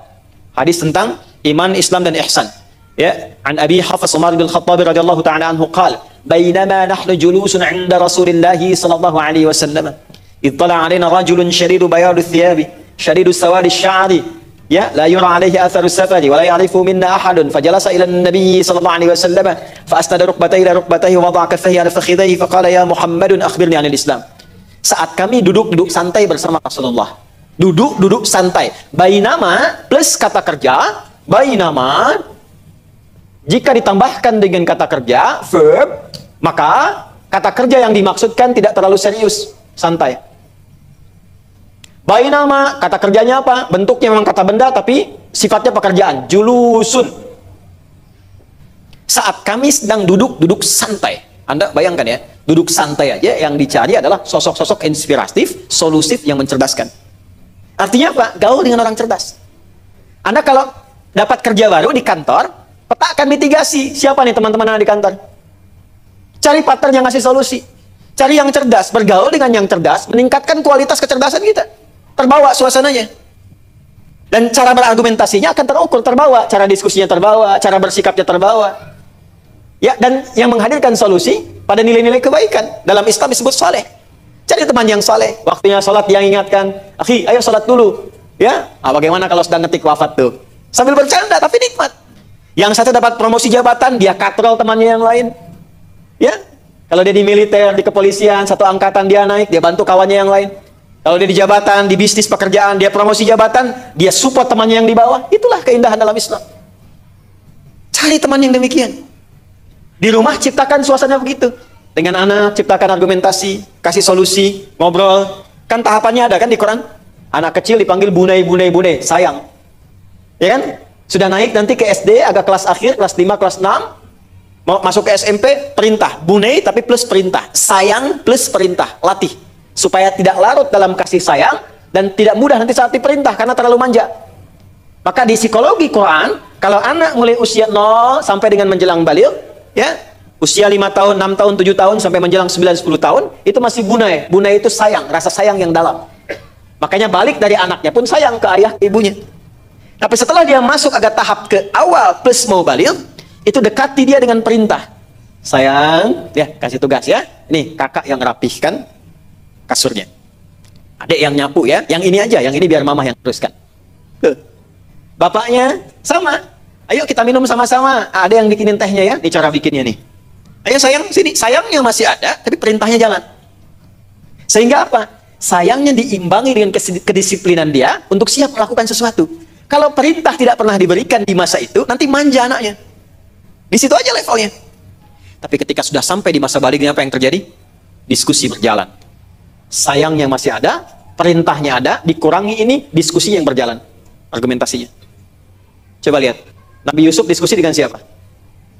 A: Hadis tentang iman, Islam dan ihsan. Ya, an Abi Hafs Umar bin Khattab radhiyallahu ta'ala anhu qala, "Bainama nahnu julusun 'inda Rasulillah sallallahu alaihi wasallam, ittala 'alaina rajulun shadidu bayad ath-thiyab, shadidu sawad asy-sya'ri, ya, la yura 'alaihi atharu safari wa la ya'rifu minna ahadun, fajalasa ila an-nabiy sallallahu alaihi wasallam, fa asnada rukbatayhi ila rukbatayhi wa wada'a kaffayhi 'ala fakhidayhi fa qala ya Muhammadun akhbirni 'anil Islam." Saat kami duduk santai bersama Rasulullah. Duduk santai. Bainama plus kata kerja. Bainama. Jika ditambahkan dengan kata kerja, verb, maka kata kerja yang dimaksudkan tidak terlalu serius. Santai. Bainama, kata kerjanya apa? Bentuknya memang kata benda, tapi sifatnya pekerjaan. Julusun. Saat kami sedang duduk santai. Anda bayangkan ya. Duduk santai aja, yang dicari adalah sosok-sosok inspiratif, solusif, yang mencerdaskan. Artinya apa? Gaul dengan orang cerdas. Anda kalau dapat kerja baru di kantor, petakan mitigasi. Siapa nih teman-teman Anda di kantor? Cari partner yang ngasih solusi. Cari yang cerdas, bergaul dengan yang cerdas, meningkatkan kualitas kecerdasan kita. Terbawa suasananya. Dan cara berargumentasinya akan terukur, terbawa. Cara diskusinya terbawa, cara bersikapnya terbawa. Ya, dan yang menghadirkan solusi pada nilai-nilai kebaikan. Dalam Islam disebut saleh. Cari teman yang saleh. Waktunya sholat dia ingatkan, "Akhi, ayo sholat dulu." Ya, bagaimana kalau sedang ngetik wafat tuh? Sambil bercanda tapi nikmat. Yang satu dapat promosi jabatan, dia katrol temannya yang lain. Ya, kalau dia di militer, di kepolisian, satu angkatan dia naik, dia bantu kawannya yang lain. Kalau dia di jabatan, di bisnis pekerjaan, dia promosi jabatan, dia support temannya yang di bawah. Itulah keindahan dalam Islam. Cari teman yang demikian. Di rumah ciptakan suasana begitu. Dengan anak ciptakan argumentasi, kasih solusi, ngobrol. Kan tahapannya ada kan di Quran? Anak kecil dipanggil bunai, sayang. Ya kan? Sudah naik nanti ke SD, agak kelas akhir, kelas 5, kelas 6. Mau masuk ke SMP, perintah. Bunai tapi plus perintah. Sayang plus perintah. Latih. Supaya tidak larut dalam kasih sayang dan tidak mudah nanti saat diperintah karena terlalu manja. Maka di psikologi Quran, kalau anak mulai usia 0 sampai dengan menjelang baligh, ya, usia 5 tahun, 6 tahun, 7 tahun sampai menjelang 9, 10 tahun, itu masih bunai. Bunai itu sayang, rasa sayang yang dalam. Makanya balik dari anaknya pun sayang ke ayah ibunya. Tapi setelah dia masuk agak tahap ke awal plus mau baligh, itu dekati dia dengan perintah. Sayang, ya kasih tugas ya. Ini kakak yang rapihkan kasurnya. Adik yang nyapu ya. Yang ini aja, yang ini biar mama yang teruskan. Bapaknya sama. Ayo kita minum sama-sama. Ada yang bikinin tehnya ya. Ini cara bikinnya nih. Ayo sayang, sini. Sayangnya masih ada, tapi perintahnya jalan. Sehingga apa? Sayangnya diimbangi dengan kedisiplinan dia untuk siap melakukan sesuatu. Kalau perintah tidak pernah diberikan di masa itu, nanti manja anaknya. Di situ aja levelnya. Tapi ketika sudah sampai di masa balighnya, apa yang terjadi? Diskusi berjalan. Sayangnya masih ada, perintahnya ada, dikurangi ini, diskusi yang berjalan. Argumentasinya. Coba lihat. Nabi Yusuf diskusi dengan siapa?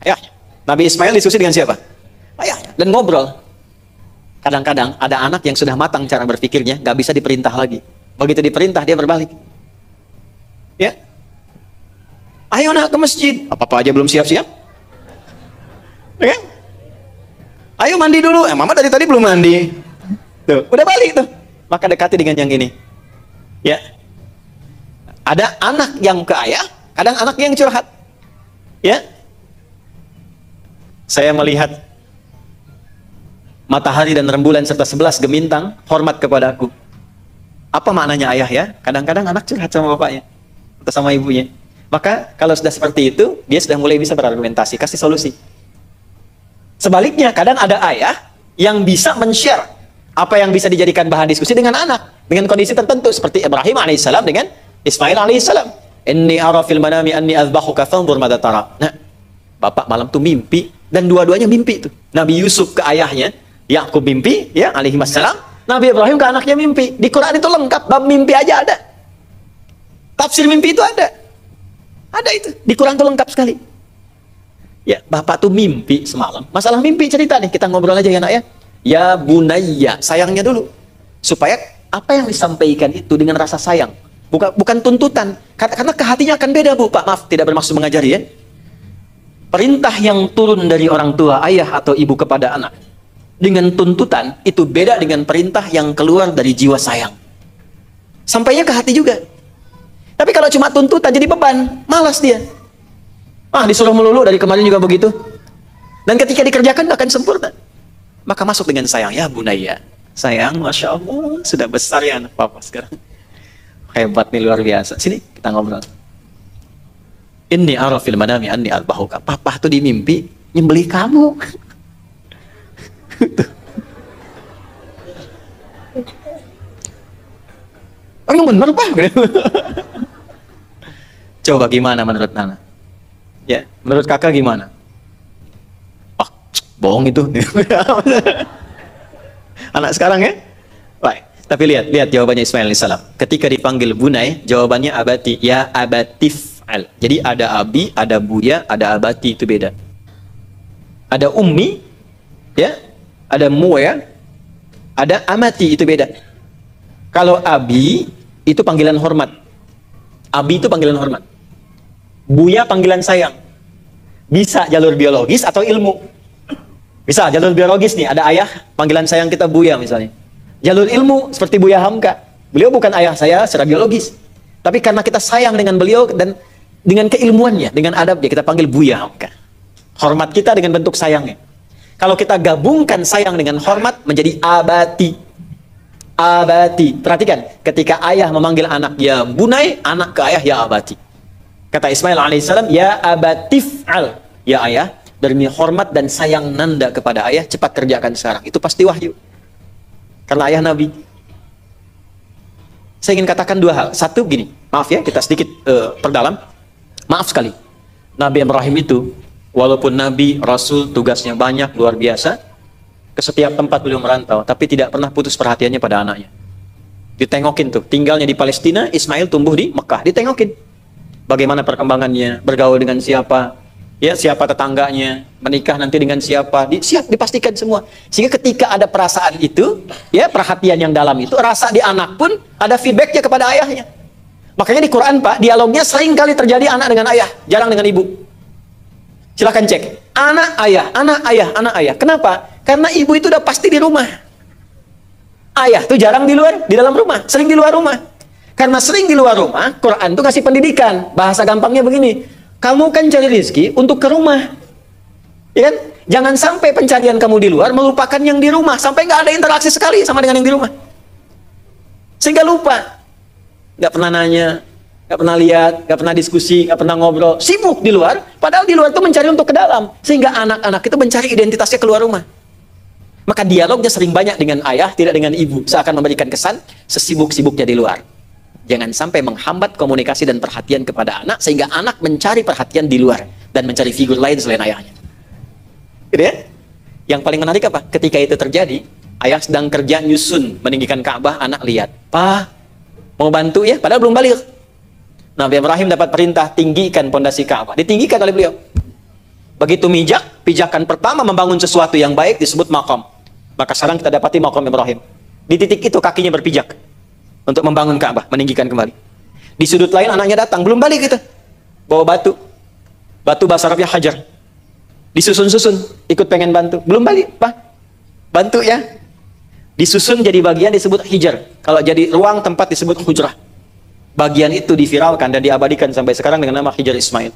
A: Ayahnya. Nabi Ismail diskusi dengan siapa? Ayahnya. Dan ngobrol. Kadang-kadang ada anak yang sudah matang cara berpikirnya, nggak bisa diperintah lagi. Begitu diperintah, dia berbalik. Ya. Ayo nak ke masjid. Apa-apa aja belum siap-siap. Ya. Ayo mandi dulu. Mama dari tadi belum mandi. Tuh, udah balik tuh. Maka dekati dengan yang ini. Ya. Ada anak yang ke ayah, kadang anak yang curhat. Ya. Saya melihat matahari dan rembulan serta 11 gemintang hormat kepadaku. Apa maknanya ayah ya? Kadang-kadang anak curhat sama bapaknya atau sama ibunya. Maka kalau sudah seperti itu, dia sudah mulai bisa berargumentasi, kasih solusi. Sebaliknya, kadang ada ayah yang bisa men-share apa yang bisa dijadikan bahan diskusi dengan anak, dengan kondisi tertentu seperti Ibrahim alaihissalam dengan Ismail alaihissalam. Inni ara fil manami anni azbahuka fanzur madza tara. Nah, bapak malam tuh mimpi dan dua-duanya mimpi itu. Nabi Yusuf ke ayahnya, Yakub mimpi, ya alaihi wassalam. Nabi Ibrahim ke anaknya mimpi. Di Quran itu lengkap, bab mimpi aja ada. Tafsir mimpi itu ada. Ada itu. Di Quran itu lengkap sekali. Ya, bapak tuh mimpi semalam. Masalah mimpi cerita nih, kita ngobrol aja ya nak ya. Ya bunayya, sayangnya dulu. Supaya apa yang disampaikan itu dengan rasa sayang. Bukan tuntutan. Karena ke hatinya akan beda, Bu. Pak, maaf, tidak bermaksud mengajari ya. Perintah yang turun dari orang tua, ayah atau ibu kepada anak dengan tuntutan, itu beda dengan perintah yang keluar dari jiwa sayang. Sampainya ke hati juga. Tapi kalau cuma tuntutan jadi beban, malas dia. Disuruh melulu dari kemarin juga begitu. Dan ketika dikerjakan akan sempurna. Maka masuk dengan sayang, ya bunaya. Sayang, Masya Allah, sudah besar ya anak papa sekarang. Hebat nih, luar biasa. Sini, kita ngobrol. Inni ara fil manami anni azbahuka. Papa tuh di mimpi nyembelih kamu. Yang bener, Pak. Coba gimana menurut Nana? Ya, menurut kakak gimana? Bohong itu. Anak sekarang ya? Baik. Tapi lihat jawabannya Ismail alaihissalam. Ketika dipanggil bunai, jawabannya abati. Ya abatif'al. Jadi ada abi, ada buya, ada abati, itu beda. Ada ummi, ya, ada muya, ada amati, itu beda. Kalau abi itu panggilan hormat. Abi itu panggilan hormat. Buya panggilan sayang. Bisa jalur biologis atau ilmu. Bisa jalur biologis nih, ada ayah panggilan sayang kita Buya misalnya. Jalur ilmu seperti Buya Hamka. Beliau bukan ayah saya secara biologis. Tapi karena kita sayang dengan beliau dan dengan keilmuannya, dengan adabnya, kita panggil Buya Hamka. Hormat kita dengan bentuk sayangnya. Kalau kita gabungkan sayang dengan hormat menjadi abati. Abati. Perhatikan, ketika ayah memanggil anak ya bunai, anak ke ayah ya abati. Kata Ismail alaihissalam, ya abatif'al. Ya ayah, demi hormat dan sayang nanda kepada ayah, cepat kerjakan sekarang. Itu pasti wahyu. Karena ayah Nabi. Saya ingin katakan dua hal. Satu gini, maaf ya, kita sedikit perdalam. Maaf sekali. Nabi Ibrahim itu, walaupun Nabi, Rasul, tugasnya banyak, luar biasa, ke setiap tempat beliau merantau, tapi tidak pernah putus perhatiannya pada anaknya. Ditengokin tuh, tinggalnya di Palestina, Ismail tumbuh di Mekah, ditengokin. Bagaimana perkembangannya, bergaul dengan siapa, Ya, siapa tetangganya, menikah nanti dengan siapa, siap dipastikan semua. Sehingga ketika ada perasaan itu, ya perhatian yang dalam itu, rasa di anak pun ada feedbacknya kepada ayahnya. Makanya di Quran Pak, dialognya sering kali terjadi anak dengan ayah, jarang dengan ibu. Silahkan cek, anak ayah, anak ayah, anak ayah. Kenapa? Karena ibu itu udah pasti di rumah. Ayah tuh jarang di luar, di dalam rumah, sering di luar rumah. Karena sering di luar rumah, Quran tuh kasih pendidikan. Bahasa gampangnya begini, kamu kan cari rezeki untuk ke rumah, ya kan? Jangan sampai pencarian kamu di luar melupakan yang di rumah, sampai nggak ada interaksi sekali sama dengan yang di rumah, sehingga lupa, nggak pernah nanya, nggak pernah lihat, nggak pernah diskusi, nggak pernah ngobrol, sibuk di luar. Padahal di luar itu mencari untuk ke dalam, sehingga anak-anak itu mencari identitasnya keluar rumah. Maka dialognya sering banyak dengan ayah, tidak dengan ibu, seakan memberikan kesan sesibuk-sibuknya di luar. Jangan sampai menghambat komunikasi dan perhatian kepada anak, sehingga anak mencari perhatian di luar dan mencari figur lain selain ayahnya. Gitu ya? Yang paling menarik apa? Ketika itu terjadi, ayah sedang kerja nyusun meninggikan Ka'bah, anak lihat, "Pa, mau bantu ya?" Padahal belum balik. Nabi Ibrahim dapat perintah tinggikan pondasi Ka'bah, ditinggikan oleh beliau. Begitu pijakan pertama membangun sesuatu yang baik disebut maqam. Maka sekarang kita dapati maqam Ibrahim. Di titik itu kakinya berpijak untuk membangun Ka'bah, meninggikan kembali. Di sudut lain anaknya datang, belum balik gitu, bawa batu bahasa Arabnya hajar, disusun-susun, ikut pengen bantu, belum balik, Pak, bantu ya. Disusun jadi bagian disebut hijar, kalau jadi ruang tempat disebut hujrah. Bagian itu diviralkan dan diabadikan sampai sekarang dengan nama Hijar Ismail.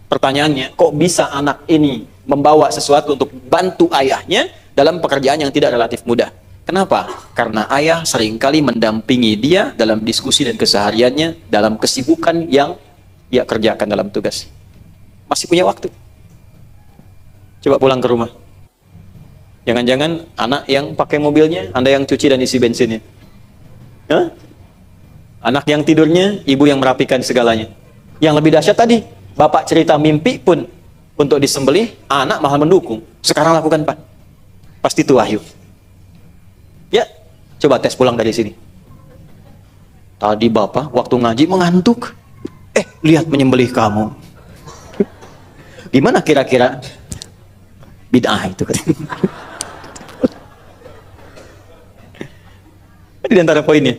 A: Pertanyaannya, kok bisa anak ini membawa sesuatu untuk bantu ayahnya dalam pekerjaan yang tidak relatif mudah? Kenapa? Karena ayah seringkali mendampingi dia dalam diskusi dan kesehariannya, dalam kesibukan yang dia kerjakan dalam tugas. Masih punya waktu. Coba pulang ke rumah. Jangan-jangan anak yang pakai mobilnya, Anda yang cuci dan isi bensinnya. Hah? Anak yang tidurnya, ibu yang merapikan segalanya. Yang lebih dahsyat tadi, bapak cerita mimpi pun untuk disembelih, anak malah mendukung. Sekarang lakukan, Pak. Pasti itu wahyu. Ya, coba tes pulang dari sini. Tadi bapak waktu ngaji mengantuk. Lihat menyembelih kamu. Gimana kira-kira? Bid'ah itu. Di antara poinnya.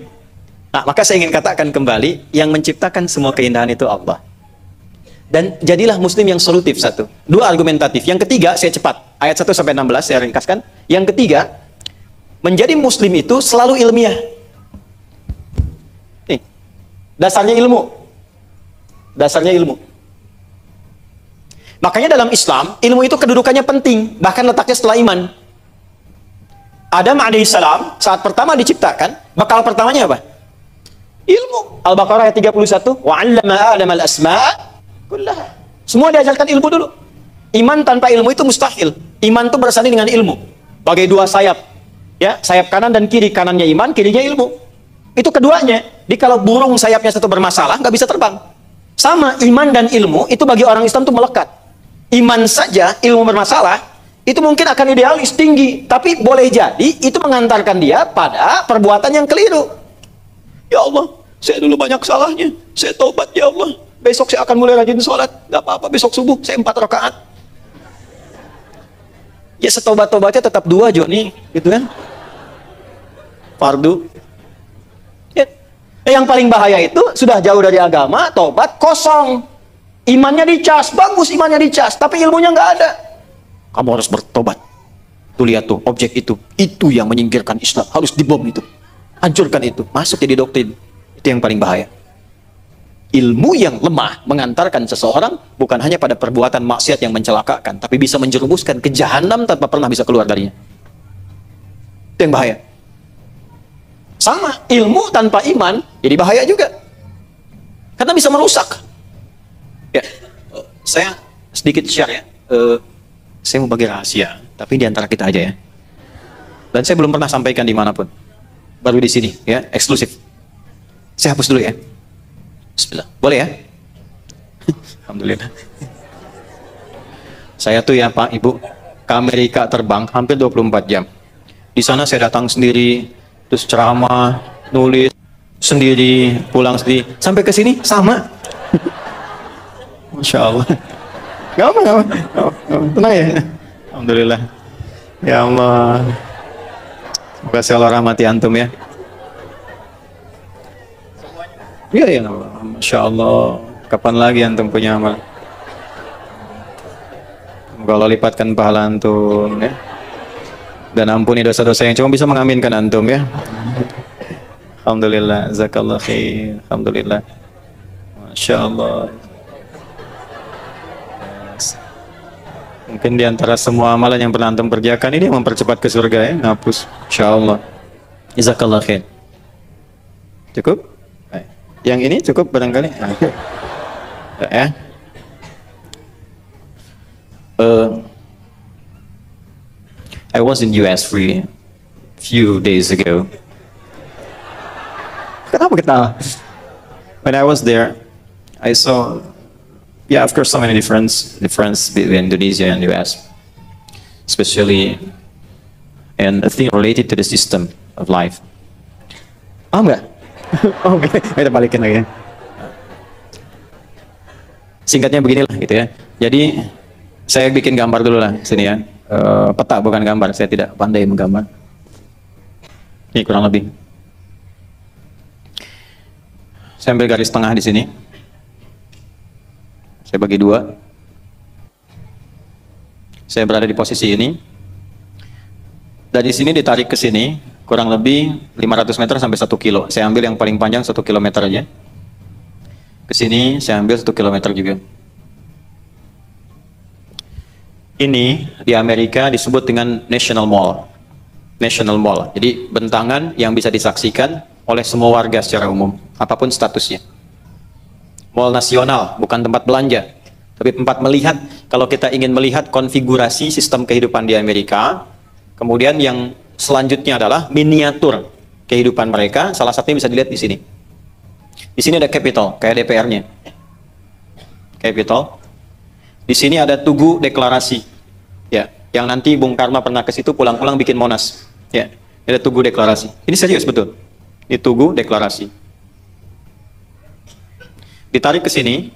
A: Nah, maka saya ingin katakan kembali, yang menciptakan semua keindahan itu Allah. Dan jadilah muslim yang solutif, satu. Dua, argumentatif. Yang ketiga, saya cepat. Ayat 1 sampai 16 saya ringkaskan. Yang ketiga, menjadi muslim itu selalu ilmiah. Nih, dasarnya ilmu. Dasarnya ilmu. Makanya dalam Islam, ilmu itu kedudukannya penting, bahkan letaknya setelah iman. Adam alaihissalam saat pertama diciptakan, bekal pertamanya apa? Ilmu. Al-Baqarah ayat 31, wa 'allama Adam al-asma' kullaha. Semua diajarkan ilmu dulu. Iman tanpa ilmu itu mustahil. Iman itu bersanding dengan ilmu. Bagai dua sayap. Ya, sayap kanan dan kiri, kanannya iman, kirinya ilmu. Itu keduanya. Jadi kalau burung sayapnya satu bermasalah, nggak bisa terbang. Sama, iman dan ilmu itu bagi orang Islam itu melekat. Iman saja, ilmu bermasalah, itu mungkin akan idealis, tinggi, tapi boleh jadi itu mengantarkan dia pada perbuatan yang keliru. Ya Allah, saya dulu banyak salahnya, saya taubat ya Allah, besok saya akan mulai rajin sholat, nggak apa-apa, besok subuh saya 4 rakaat. Ya setobat-tobatnya tetap 2 Joni, gitu kan? Fardu. Ya. Yang paling bahaya itu sudah jauh dari agama, tobat kosong, imannya dicas, bagus imannya dicas, tapi ilmunya nggak ada. Kamu harus bertobat. Tuh lihat tuh, objek itu yang menyingkirkan Islam, harus dibom itu, hancurkan itu, masuk jadi doktrin. Itu yang paling bahaya. Ilmu yang lemah mengantarkan seseorang bukan hanya pada perbuatan maksiat yang mencelakakan, tapi bisa menjerumuskan ke jahanam tanpa pernah bisa keluar darinya. Itu yang bahaya. Sama, ilmu tanpa iman jadi bahaya juga, karena bisa merusak. Ya, saya sedikit share ya. Saya mau bagi rahasia, tapi di antara kita aja ya. Dan saya belum pernah sampaikan dimanapun, baru di sini ya, eksklusif. Saya hapus dulu ya. Bismillah, boleh ya? Alhamdulillah. Saya tuh ya Pak, Ibu, ke Amerika terbang hampir 24 jam. Di sana saya datang sendiri, terus ceramah, nulis sendiri, pulang sendiri. Sampai ke sini sama. Masya Allah. Gak apa, gak apa. Tenang ya. Alhamdulillah. Ya Allah. Semoga Allah rahmati antum ya. Iya ya, Masya Allah. Kapan lagi antum punya amal? Semoga Allah lipatkan pahala antum ya. Dan ampuni dosa-dosa yang cuma bisa mengaminkan antum ya. Alhamdulillah, zakallah khair. Alhamdulillah. Masya Allah. Mungkin di antara semua amalan yang pernah antum kerjakan ini yang mempercepat ke surga ya, ngapus. Insya Allah. Jazakallah khair. Cukup? Yang ini cukup barangkali? Ya. I was in US few days ago. Kenapa ketawa? When I was there, I saw, yeah, of course, so many difference between Indonesia and US, especially and a thing related to the system of life. Paham nggak? Oh, kita balikin lagi. Singkatnya beginilah gitu ya. Jadi saya bikin gambar dulu lah sini ya. Peta bukan gambar. Saya tidak pandai menggambar. Ini kurang lebih. Saya ambil garis tengah di sini. Saya bagi dua. Saya berada di posisi ini. Dari sini ditarik ke sini, kurang lebih 500 meter sampai 1 kilo. Saya ambil yang paling panjang 1 kilometer aja. Ke sini saya ambil 1 kilometer juga. Ini di Amerika disebut dengan National Mall. National Mall. Jadi bentangan yang bisa disaksikan oleh semua warga secara umum, apapun statusnya. Mall nasional, bukan tempat belanja, tapi tempat melihat. Kalau kita ingin melihat konfigurasi sistem kehidupan di Amerika, kemudian yang selanjutnya adalah miniatur kehidupan mereka. Salah satunya bisa dilihat di sini. Di sini ada Capitol, kayak DPR-nya. Capitol. Di sini ada Tugu Deklarasi. Ya, yang nanti Bung Karno pernah ke situ pulang-pulang bikin Monas. Ya, ada Tugu Deklarasi. Ini serius betul. Ini Tugu Deklarasi. Ditarik ke sini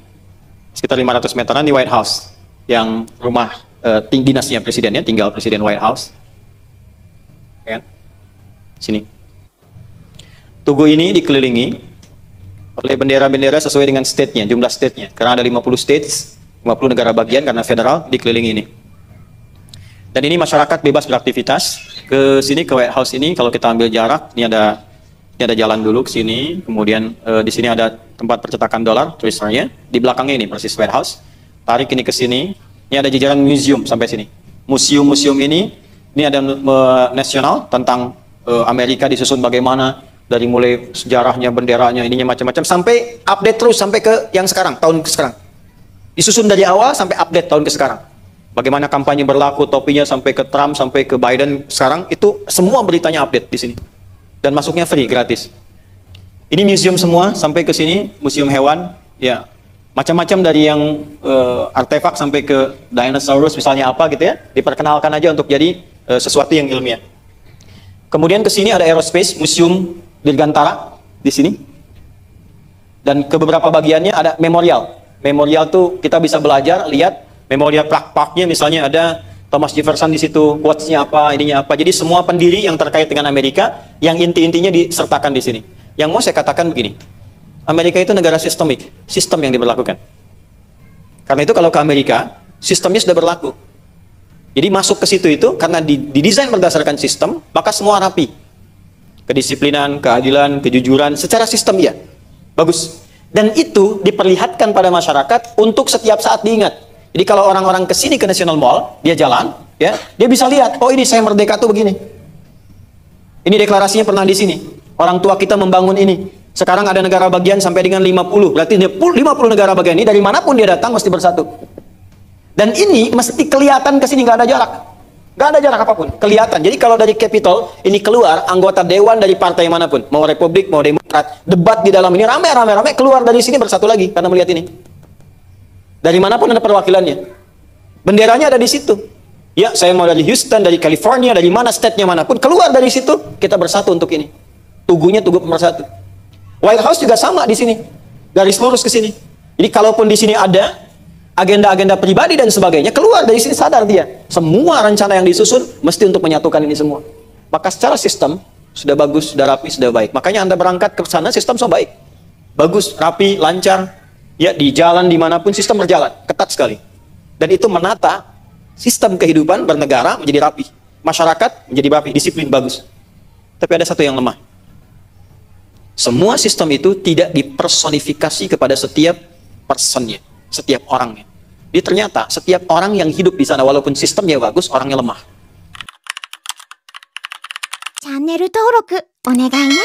A: sekitar 500 meteran di White House, yang rumah dinasnya presidennya, tinggal presiden White House. Ya. Sini. Tugu ini dikelilingi oleh bendera-bendera sesuai dengan state-nya, jumlah state-nya. Karena ada 50 states, 50 negara bagian karena federal dikelilingi ini. Dan ini masyarakat bebas beraktivitas. Ke sini, ke White House ini, kalau kita ambil jarak, ini ada jalan dulu ke sini, kemudian di sini ada tempat percetakan dolar, tulisannya. Di belakangnya ini persis White House. Tarik ini ke sini, ini ada jajaran museum sampai sini. Museum-museum ini ada nasional tentang Amerika disusun bagaimana, dari mulai sejarahnya, benderanya, ininya macam-macam, sampai update terus sampai ke yang sekarang, tahun ke sekarang. Disusun dari awal sampai update tahun ke sekarang. Bagaimana kampanye berlaku, topinya sampai ke Trump, sampai ke Biden sekarang, itu semua beritanya update di sini. Dan masuknya free, gratis. Ini museum semua, sampai ke sini, museum hewan, ya, macam-macam dari yang artefak sampai ke dinosaurus misalnya apa gitu ya, diperkenalkan aja untuk jadi sesuatu yang ilmiah. Kemudian ke sini ada aerospace, museum Dirgantara di sini. Dan ke beberapa bagiannya ada memorial. Memorial tuh kita bisa belajar, lihat memorial plaque-plaque-nya, misalnya ada Thomas Jefferson di situ, quotes-nya apa, ininya apa. Jadi semua pendiri yang terkait dengan Amerika, yang inti-intinya disertakan di sini. Yang mau saya katakan begini, Amerika itu negara sistemik, sistem yang diberlakukan. Karena itu kalau ke Amerika, sistemnya sudah berlaku. Jadi masuk ke situ itu, karena didesain berdasarkan sistem, maka semua rapi. Kedisiplinan, keadilan, kejujuran, secara sistem ya, bagus. Dan itu diperlihatkan pada masyarakat untuk setiap saat diingat. Jadi kalau orang-orang kesini ke National Mall, dia jalan, ya, dia bisa lihat, oh ini saya merdeka tuh begini. Ini deklarasinya pernah di sini. Orang tua kita membangun ini. Sekarang ada negara bagian sampai dengan 50. Berarti 50 negara bagian ini dari manapun dia datang mesti bersatu. Dan ini mesti kelihatan kesini, nggak ada jarak. Nggak ada jarak apapun, kelihatan. Jadi kalau dari Capitol ini keluar anggota dewan dari partai manapun, mau Republik, mau Demokrat, debat di dalam ini rame, keluar dari sini bersatu lagi karena melihat ini. Dari manapun ada perwakilannya. Benderanya ada di situ. Ya, saya mau dari Houston, dari California, dari mana state-nya manapun, keluar dari situ, kita bersatu untuk ini. Tugunya tugu pemersatu. White House juga sama di sini. Garis lurus ke sini. Jadi kalaupun di sini ada agenda-agenda pribadi dan sebagainya, keluar dari sini sadar dia. Semua rencana yang disusun mesti untuk menyatukan ini semua. Maka secara sistem, sudah bagus, sudah rapi, sudah baik. Makanya Anda berangkat ke sana, sistem sudah baik. Bagus, rapi, lancar. Ya, di jalan dimanapun sistem berjalan, ketat sekali. Dan itu menata sistem kehidupan bernegara menjadi rapi. Masyarakat menjadi rapi, disiplin, bagus. Tapi ada satu yang lemah. Semua sistem itu tidak dipersonifikasi kepada setiap personnya, setiap orangnya. Jadi ternyata setiap orang yang hidup di sana walaupun sistemnya bagus, orangnya lemah.
B: チャンネル登録お願いね。